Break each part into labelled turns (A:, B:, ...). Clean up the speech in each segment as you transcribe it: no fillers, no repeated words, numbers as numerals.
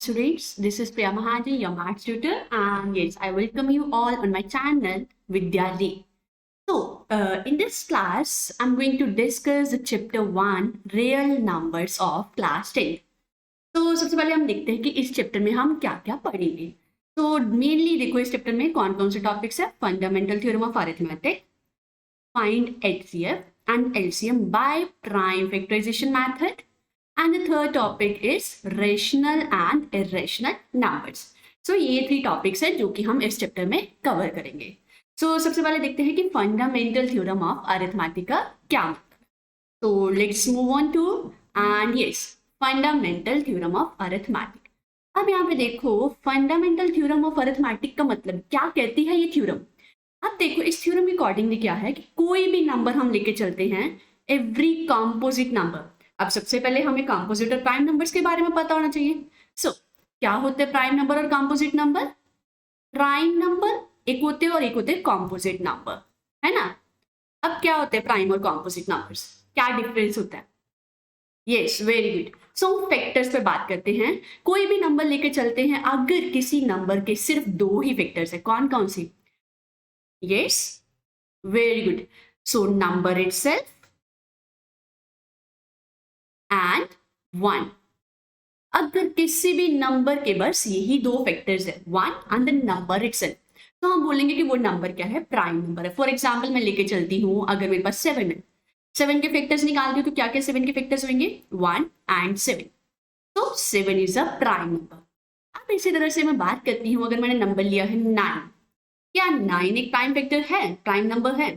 A: Students, this is Priya Mahaji, your maths tutor, and yes, I welcome you all on my channel Vidyali. So, in this class, I'm going to discuss the chapter 1, real numbers of class 10. तो सबसे पहले हम देखते हैं कि इस chapter में हम क्या क्या पढ़ेंगे. तो मेनली देखो इस चैप्टर में कौन कौन से टॉपिक्स है. Fundamental theorem of arithmetic, find HCF and LCM by prime factorization method, and the third topic is rational and irrational numbers. So ये 3 टॉपिक्स हैं जो कि हम इस चैप्टर में कवर करेंगे. So सबसे पहले देखते हैं कि फंडामेंटल थ्योरम ऑफ अरिथमेटिक का क्या मतलब. तो let's move on to and yes fundamental theorem of arithmetic. अब यहाँ पे देखो फंडामेंटल थ्योरम ऑफ अरिथमेटिक का मतलब क्या कहती है ये थ्योरम. अब देखो इस थ्योरम के अकॉर्डिंगली क्या है कि कोई भी नंबर हम लेके चलते हैं, एवरी कंपोजिट नंबर. अब सबसे पहले हमें कंपोजिट और प्राइम नंबर्स के बारे में पता होना चाहिए. सो क्या होते हैं प्राइम नंबर और कंपोजिट नंबर. प्राइम नंबर एक होते हैं और एक होते हैं कंपोजिट नंबर, है ना. अब क्या होते हैं प्राइम और कंपोजिट नंबर्स, क्या डिफरेंस होता है. Yes, very good. सो फैक्टर्स पे बात करते हैं. कोई भी नंबर लेके चलते हैं, अगर किसी नंबर के सिर्फ 2 ही फैक्टर्स है, कौन कौन सी. Yes, very good. So number itself and 1. अगर किसी भी नंबर के बस यही 2 फैक्टर्स है, 1 and the number itself, तो हम बोलेंगे कि वो नंबर क्या है, प्राइम नंबर है. फॉर एग्जाम्पल मैं लेके चलती हूँ, अगर मेरे पास 7 है, 7 के फैक्टर्स निकालती हूँ तो क्या क्या 7 के फैक्टर्स होंगे, 1 and 7. तो 7 इज अ प्राइम नंबर. अब इसी तरह से मैं बात करती हूँ, अगर मैंने नंबर लिया है 9, क्या 9 एक प्राइम फैक्टर है, प्राइम नंबर है.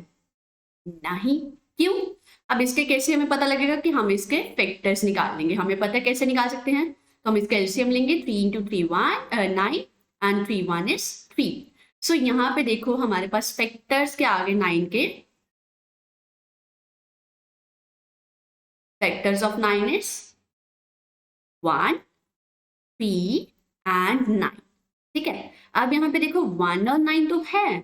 A: नहीं. क्यों. अब इसके कैसे हमें पता लगेगा कि हम इसके फैक्टर्स निकाल लेंगे. हमें पता है कैसे निकाल सकते हैं. तो हम इसका एलसीएम लेंगे. 3 × 3 9 and 3 1 is 3. सो यहाँ पे देखो हमारे पास फैक्टर्स के आगे 9 के फैक्टर्स ऑफ 9 is 1 3 and 9. ठीक है. अब यहाँ पे देखो 1 और 9 तो है,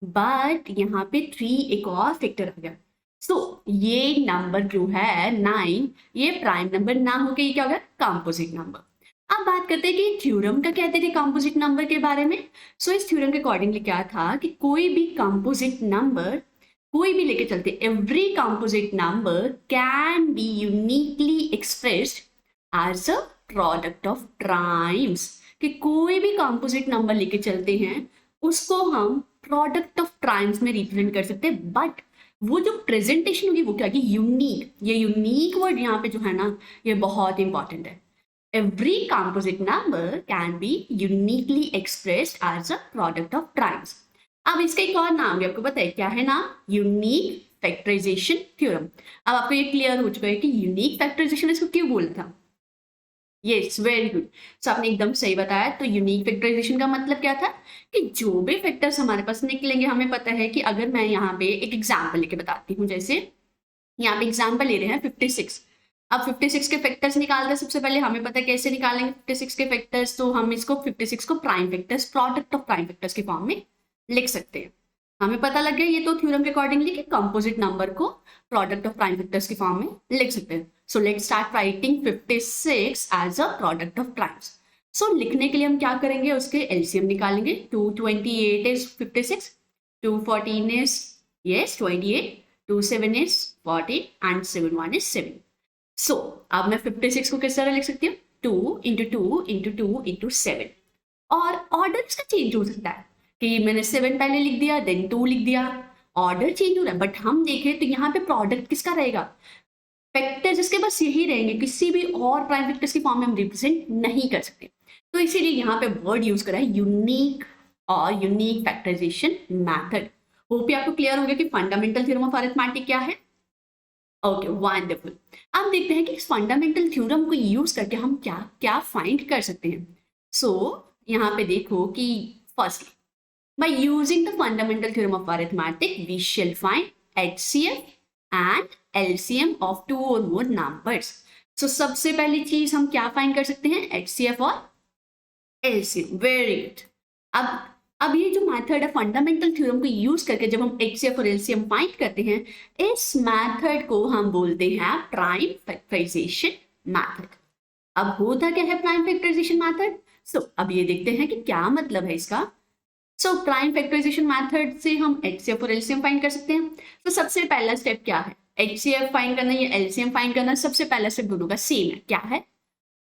A: बट यहाँ पे 3 एक और फैक्टर आ गया. सो ये नंबर जो है 9, ये प्राइम नंबर ना होके ये क्या होगा, कंपोजिट नंबर. अब बात करते हैं कि थ्योरम का कहते थे कंपोजिट नंबर के बारे में. सो इस थ्योरम के अकॉर्डिंगली क्या था कि कोई भी कंपोजिट नंबर कोई भी लेके चलते, every composite number can be uniquely expressed as a product of primes. कि कोई भी कंपोजिट नंबर लेके चलते हैं उसको हम प्रोडक्ट ऑफ प्राइम्स में रिप्रेजेंट कर सकते हैं. बट वो जो प्रेजेंटेशन होगी वो क्या होगी, यूनिक. ये यूनिक वर्ड यहाँ पे जो है ना, ये बहुत इंपॉर्टेंट है. Every composite number can be uniquely expressed as a product of primes. अब इसका एक और नाम है, आपको पता है क्या है नाम, यूनिक फैक्टराइजेशन थ्योरम. अब आपको ये क्लियर हो चुका है कि यूनिक फैक्टराइजेशन इसको क्यों बोला था. Yes, very good. सो आपने एकदम सही बताया. तो यूनिक फैक्टराइजेशन का मतलब क्या था कि जो भी फैक्टर्स हमारे पास निकलेंगे, हमें पता है कि अगर मैं यहाँ पे एक एग्जांपल लेके बताती हूँ, जैसे यहाँ पे एग्जांपल ले रहे हैं 56. अब 56 के फैक्टर्स निकालते हैं. सबसे पहले हमें पता है कैसे निकालेंगे 56 के फैक्टर्स. तो हम इसको 56 को prime factors, product of prime factors के फॉर्म में लिख सकते हैं. हमें पता लग गया ये तो थ्योरम के अकॉर्डिंगली कि कंपोजिट नंबर को प्रोडक्ट ऑफ प्राइम फैक्टर्स के फॉर्म में लिख सकते हैं. So let's start writing 56 as a product of primes. So लिखने के लिए हम क्या करेंगे, उसके एलसीएम निकालेंगे. 228 is 56, 214 is yes 28, 27 is 40 and 71 is 7. सो अब मैं 56 को किस तरह लिख सकती हूँ, 2 × 2 × 2 × 7. और ऑर्डर इसका चेंज हो सकता है कि मैंने 7 पहले लिख दिया, देन 2 लिख दिया, ऑर्डर चेंज हो रहा है. बट हम देखें तो यहाँ पे प्रोडक्ट किसका रहेगा, फैक्टर जिसके बस यही रहेंगे, किसी भी और प्राइम फैक्टर्स की फॉर्म में हम रिप्रेजेंट नहीं कर सकते. तो इसीलिए यहाँ पे वर्ड यूज करा है यूनिक और यूनिक फैक्टराइजेशन मेथड. होप आपको क्लियर हो गया कि फंडामेंटल थ्योरम ऑफ अरिथमेटिक क्या है. Okay, wonderful. अब देखते हैं कि इस फंडामेंटल थ्योरम को यूज करके हम क्या क्या फाइंड कर सकते हैं. सो यहाँ पे देखो कि first, by using the fundamental theorem of arithmetic, we shall find HCF and LCM of 2 or more numbers. So सबसे पहली चीज हम क्या फाइंड कर सकते हैं, HCF और LCM. Very good. अब ये जो मेथड है फंडामेंटल थ्योरम को यूज करके जब हम HCF और LCM फाइंड करते हैं, इस मेथड को हम बोलते हैं प्राइम फैक्टराइजेशन मेथड. अब होता क्या है प्राइम फैक्टराइजेशन मेथड? सो अब ये देखते हैं कि क्या मतलब है इसका। सो प्राइम फैक्टराइजेशन मेथड से हम एचसीएफ और एलसीएम फाइंड कर सकते हैं। तो सबसे पहला स्टेप क्या है? एचसीएफ फाइंड करना या एलसीएम फाइंड करना। सबसे पहला स्टेप दोनों का सेम है, क्या है?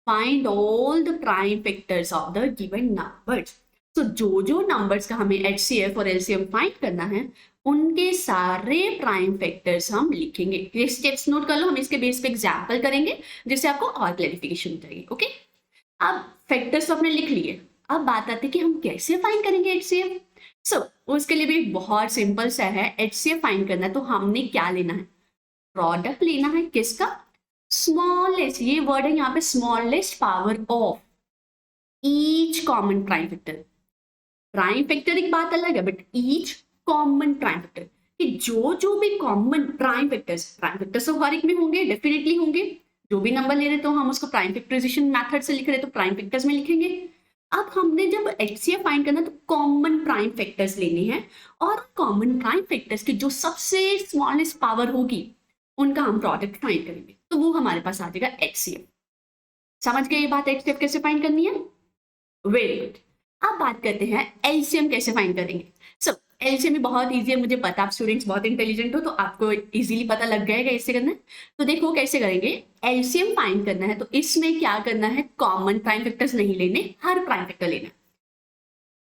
A: Find all the prime factors of the given numbers. तो जो जो नंबर्स का हमें एचसीएफ और एलसीएम फाइंड करना है उनके सारे प्राइम फैक्टर्स हम लिखेंगे। ये स्टेप्स नोट कर लो, हम इसके बेस पे एग्जांपल करेंगे जिससे आपको और क्लैरिफिकेशन हो जाएगी। ओके, अब फैक्टर्स तो आपने लिख लिए, अब बात आती है कि हम कैसे फाइंड करेंगे एचसीएफ। सो उसके लिए भी बहुत सिंपल सा है। एचसीएफ फाइंड करना है तो हमने क्या लेना है? प्रोडक्ट लेना है, किसका? स्मॉलेस्ट, ये वर्ड है यहाँ पे, smallest power of each common prime factor. Prime factor एक बात अलग है, but each common prime factor, कि जो जो भी कॉमन प्राइम फैक्टर्स तो हर एक में होंगे, डेफिनेटली होंगे। जो भी नंबर ले रहे तो हम उसको प्राइम फैक्टराइजेशन मेथड से लिख रहे तो प्राइम फैक्टर्स में लिखेंगे। अब हमने जब एचसीएफ फाइंड करना तो कॉमन प्राइम फैक्टर्स लेने हैं, और कॉमन प्राइम फैक्टर्स की जो सबसे स्मॉलेस्ट पावर होगी उनका हम प्रोडक्ट फाइंड करेंगे, तो वो हमारे पास आ जाएगा एचसीएफ। समझ गए ये बात एचसीएफ कैसे फाइंड करनी है? Very good. अब बात करते हैं एलसीएम कैसे फाइंड करेंगे। सो एलसीएम भी बहुत इजी है, मुझे पता आप स्टूडेंट्स बहुत इंटेलिजेंट हो तो आपको इजीली पता लग गया कैसे करना है। तो देखो कैसे करेंगे। एलसीएम फाइंड करना है तो इसमें क्या करना है? कॉमन प्राइम फैक्टर्स नहीं लेने, हर प्राइम फैक्टर लेना है।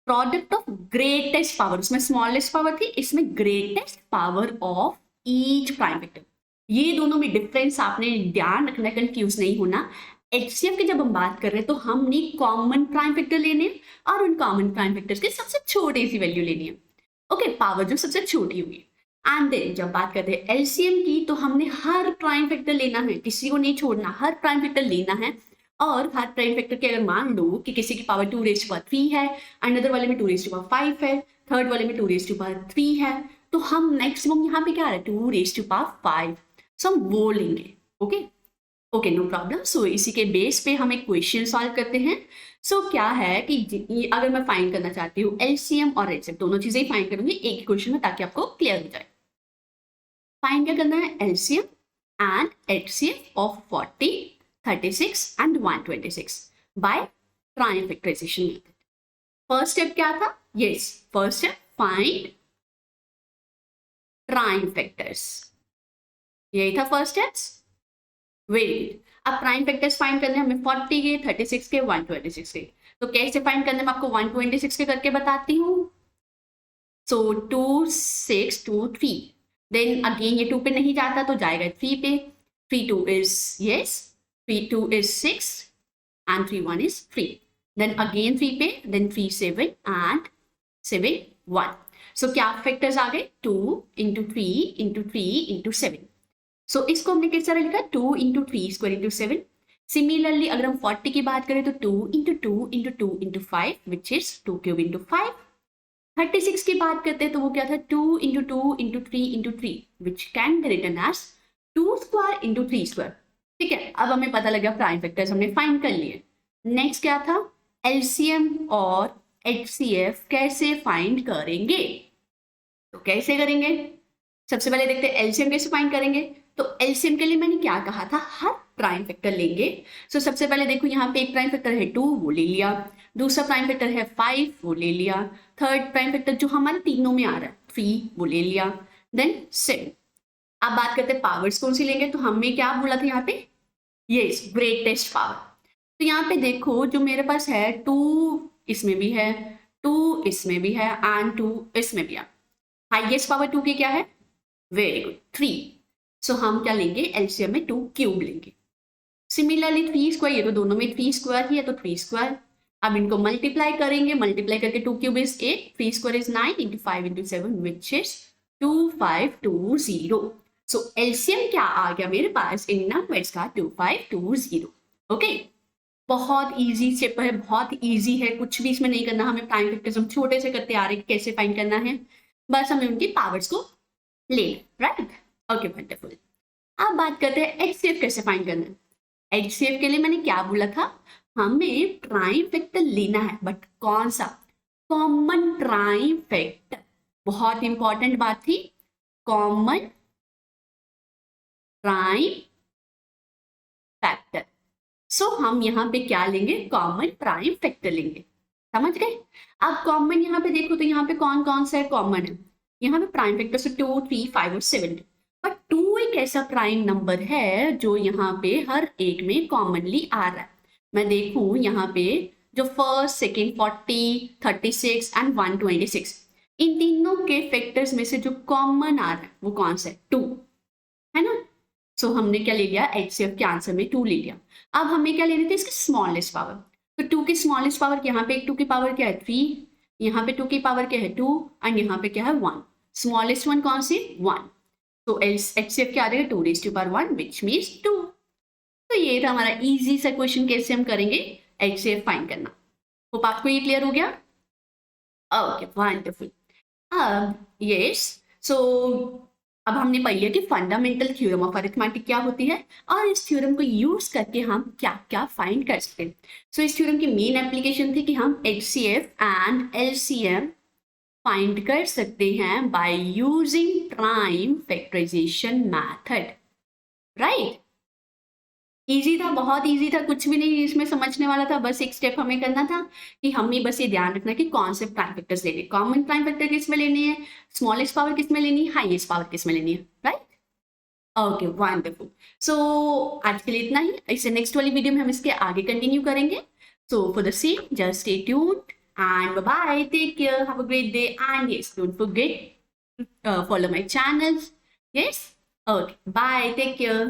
A: प्रोडक्ट ऑफ ग्रेटेस्ट पावर, उसमें स्मॉलेस्ट पावर थी, इसमें greatest power of each prime factor. ये दोनों में डिफरेंस आपने ध्यान रखना, कंफ्यूज नहीं होना। एचसीएफ की जब हम बात कर रहे हैं तो हमने कॉमन प्राइम फैक्टर लेने हैं और उन कॉमन प्राइम फैक्टर्स के सबसे छोटी सी वैल्यू लेनी है। ओके, पावर जो सबसे छोटी होगी। एंड देन जब बात करते हैं एलसीएम की तो हमने हर प्राइम फैक्टर लेना है, किसी को नहीं छोड़ना, हर प्राइम फैक्टर लेना है। और हर प्राइम फैक्टर के अगर मान लो कि किसी की पावर 2⁻³ है, अनदर वाले में 2⁻5 है, थर्ड वाले में 2⁻3 है, तो हम मैक्सिमम यहाँ पे क्या आ रहा है? 2⁻5। सो हम वो लेंगे। Okay okay, no problem. So इसी के बेस पे हम एक क्वेश्चन सॉल्व करते हैं। सो क्या है कि अगर मैं फाइंड करना चाहती हूँ एलसीएम और एचसीएफ, दोनों चीजें ही फाइंड करूंगी एक ही क्वेश्चन में ताकि आपको क्लियर हो जाए। फाइंड क्या करना है? LCM and HCF of 40, 36 and 126 by prime factorization method. First step क्या था? Yes, first step find prime factors, यही था फर्स्ट स्टेप्स। Very good. अब प्राइम फैक्टर्स फाइंड करने हमें 40 के, 36 के, 126 के। तो कैसे फाइंड करने मैं आपको 126 के करके बताती हूँ। सो 2 6 2 3, देन अगेन ये 2 पे नहीं जाता तो जाएगा 3 पे। 3 2 is yes, 3 2 is 6 and 3 1 is 3, then again 3 पे, then 3 7 and 7 1। सो क्या फैक्टर्स आ गए? 2 into 3 into 3 into 7। सो इसको हमने किस तरह लिखा? 2 into 3 square into 7। सिमिलरली अगर हम 40 की बात करें तो 2 into 2 into 2 into 5 which is 2 cube into 5। 36 की बात करते हैं तो वो क्या था? 2 into 2 into 3 into 3 which can be written as 2 square into 3 square। ठीक है, अब हमें पता लगा प्राइम फैक्टर्स हमने फाइंड कर लिए। नेक्स्ट क्या था? एलसीएम और एचसीएफ कैसे फाइंड करेंगे? तो कैसे करेंगे? सबसे पहले देखते हैं एलसीएम कैसे फाइंड करेंगे। तो एलसीएम के लिए मैंने क्या कहा था? हर प्राइम फैक्टर लेंगे। सो सबसे पहले देखो यहाँ पे एक प्राइम फैक्टर है 2, वो ले लिया। दूसरा प्राइम फैक्टर है 5, वो ले लिया। थर्ड प्राइम फैक्टर जो हमारे तीनों में आ रहा है 3, वो ले लिया। देन 7। अब बात करते हैं पावर्स कौन सी लेंगे। तो हमने क्या बोला था यहाँ पे? Yes, greatest power. तो यहाँ पे देखो जो मेरे पास है 2 इसमें भी है, 2 इसमें भी है एंड 2 इसमें भी है। हाईएस्ट पावर 2 की क्या है? Very good, 3। सो हम क्या लेंगे? एलसीएम में 2 क्यूब लेंगे। सिमिलरली 3 स्क्वायर, ये तो दोनों में 3 स्क्वायर ही है तो 3 स्क्वायर। अब इनको मल्टीप्लाई करेंगे, मल्टीप्लाई करके 2 cube is 8, 3 square is 9 into 5 into 7 which is 2520। So LCM क्या आ गया मेरे पास इन नंबर्स का? 2520। ओके, बहुत इजी स्टेप है, बहुत इजी है, कुछ भी इसमें नहीं करना। हमें प्राइम फैक्टर्स हम छोटे से करते आ रहे हैं, कैसे फाइंड करना है, बस हमें उनकी पावर्स को ले, राइट? Okay, wonderful. अब बात करते हैं एचसीएफ कैसे फाइंड करना है। एचसीएफ के लिए मैंने क्या बोला था? हमें प्राइम फैक्टर लेना है, बट कौन सा? Common prime factor. बहुत इंपॉर्टेंट बात थी, कॉमन प्राइम फैक्टर। सो हम यहाँ पे क्या लेंगे, कॉमन प्राइम फैक्टर लेंगे। समझ गए। अब कॉमन यहाँ पे देखो तो यहाँ पे कौन कौन सा है कॉमन है, यहाँ पे प्राइम फैक्टर से 2, 3, 5 और 7। बट 2 एक ऐसा प्राइम नंबर है जो यहाँ पे हर एक में कॉमनली आ रहा है। मैं देखूं यहाँ पे जो फर्स्ट, सेकेंड, 40, 36 एंड 126, इन तीनों के फैक्टर्स में से जो कॉमन आ रहा है वो कौन सा है, 2, है ना। सो हमने क्या ले लिया, एचसीएफ के आंसर में 2 ले लिया। अब हमें क्या लेने थे, इसकी स्मॉलेस्ट पावर। तो 2 की स्मॉलेस्ट पावर, यहाँ पे एक 2 की पावर क्या है, 3, यहाँ पे 2 की पावर क्या है, 2, एंड यहाँ पे क्या है, 1। स्मॉलेस्ट वन कौन सी, 1। तो एचसीएफ क्या आ जाएगा, 2 raise to power 1 which means 2। तो ये था हमारा इजी सा क्वेश्चन, कैसे हम करेंगे एचसीएफ फाइंड करना। होप आपको ये क्लियर हो गया। Okay wonderful. अब यस, सो अब हमने पढ़ लिया कि फंडामेंटल थ्योरम ऑफ अरिथमेटिक क्या होती है और इस थ्योरम को यूज करके हम क्या क्या फाइंड कर सकते हैं। सो इस थ्योरम की मेन एप्लीकेशन थी कि हम एचसीएफ एंड एलसीएम फाइंड कर सकते हैं by using prime factorization method, right. Easy था, बहुत इजी था, कुछ भी नहीं इसमें समझने वाला था। बस एक स्टेप हमें करना था कि हमें बस ये ध्यान रखना कि कौन से प्राइम फैक्टर्स लेने, कॉमन प्राइम फैक्टर किस में लेनी है, स्मॉलेस्ट पावर किस में लेनी है, हाईएस्ट पावर किस में लेनी है, राइट। Okay wonderful. सो आज के लिए इतना ही, इसे नेक्स्ट वाली वीडियो में हम इसके आगे कंटिन्यू करेंगे। So for the same just stay tuned and bye bye, take care, have a great day, and yes, don't forget to follow my channels. Yes, okay, bye, take care.